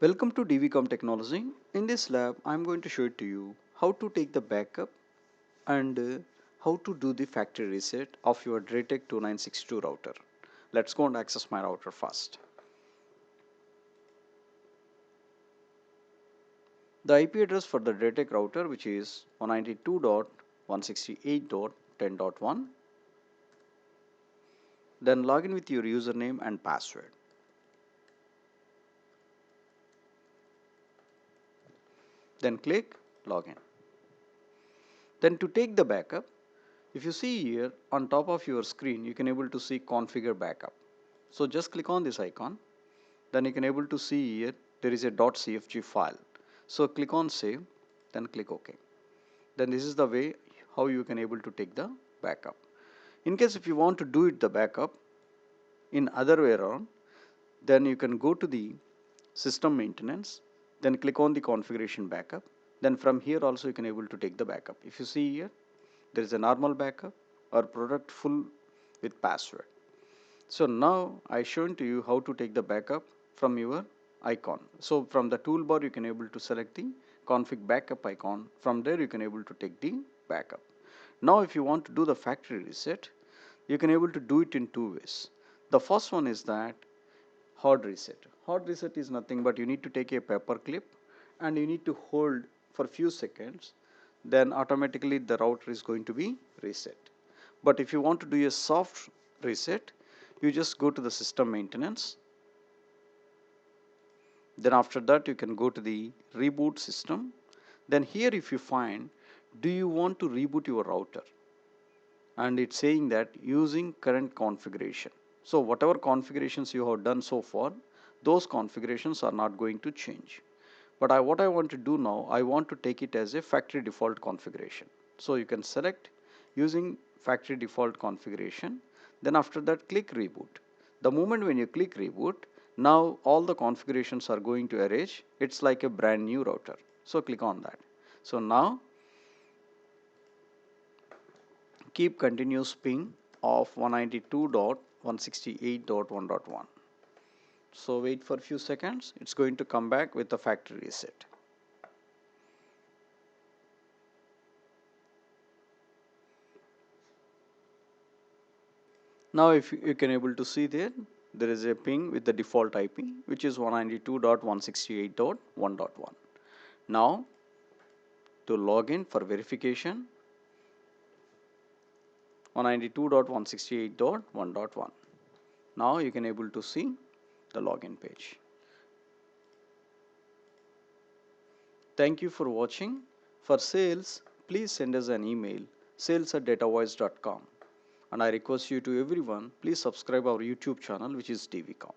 Welcome to DVCom Technology. In this lab, I'm going to show it to you how to take the backup and how to do the factory reset of your Dratec 2962 router. Let's go and access my router first. The IP address for the Dratec router, which is 192.168.10.1. Then log in with your username and password. Then click login. Then to take the backup, if you see here on top of your screen, you can able to see configure backup. So just click on this icon. Then you can able to see here there is a .cfg file. So click on save, then click OK. Then this is the way how you can able to take the backup. In case if you want to do it the backup in other way around, then you can go to the system maintenance, then click on the configuration backup. Then from here also you can able to take the backup. If you see here, there is a normal backup or product full with password. So now I shown to you how to take the backup from your icon. So from the toolbar you can able to select the config backup icon. From there you can able to take the backup. Now if you want to do the factory reset, you can able to do it in two ways. The first one is that hard reset. Hard reset is nothing but you need to take a paper clip and you need to hold for few seconds, then automatically the router is going to be reset. But if you want to do a soft reset, you just go to the system maintenance. Then after that you can go to the reboot system. Then here if you find, do you want to reboot your router? And it's saying that using current configuration. So whatever configurations you have done so far, those configurations are not going to change. But what I want to do now, I want to take it as a factory default configuration. So you can select using factory default configuration. Then after that click reboot. The moment when you click reboot, now all the configurations are going to arrange. It's like a brand new router. So click on that. So now keep continuous ping of 192.168.1.1. So wait for a few seconds. It's going to come back with the factory reset. Now if you can able to see there is a ping with the default IP, which is 192.168.1.1. Now to log in for verification, 192.168.1.1. Now you can able to see the login page. Thank you for watching. For sales, please send us an email, sales@datavoice.com. And I request you to everyone, please subscribe our YouTube channel, which is DVCom.